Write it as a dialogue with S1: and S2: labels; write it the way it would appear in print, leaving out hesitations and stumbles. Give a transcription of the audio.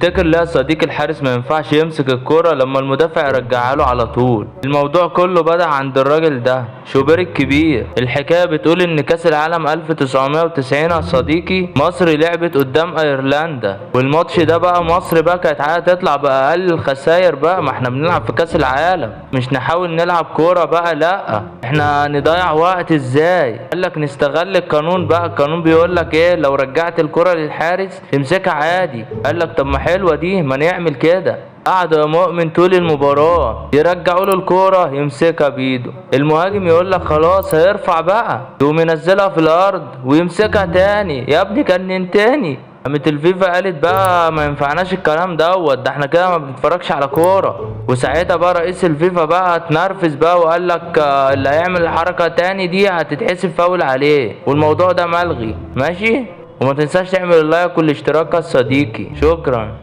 S1: تفتكر ليه يا صديقي الحارس ما ينفعش يمسك الكرة لما المدافع يرجعها له على طول؟ الموضوع كله بدأ عند الراجل ده شوبير الكبير. الحكاية بتقول ان كاس العالم 1990 يا صديقي مصر لعبت قدام ايرلندا، والماتش ده بقى مصر بقى كانت عايزة تطلع بأقل الخسائر بقى، ما احنا بنلعب في كاس العالم، مش نحاول نلعب كورة بقى، لا احنا نضيع وقت ازاي؟ قالك نستغل القانون بقى. القانون بيقول لك ايه؟ لو رجعت الكرة للحارس تمسكها عادي. قالك طب ما حلوة دي، ما نعمل كده. قعدوا يا مؤمن طول المباراة يرجعوا له الكورة يمسكها بإيده، المهاجم يقول لك خلاص هيرفع بقى، يقوم ينزلها في الأرض ويمسكها تاني. يا ابني كان تاني. قامت الفيفا قالت بقى ما ينفعناش الكلام دوت، ده احنا كده ما بنتفرجش على كورة. وساعتها بقى رئيس الفيفا بقى اتنرفز بقى وقال لك اللي هيعمل الحركة تاني دي هتتحسب فاول عليه، والموضوع ده ملغي. ماشي؟ وما تنساش تعمل اللايك والاشتراك يا صديقي. شكرا.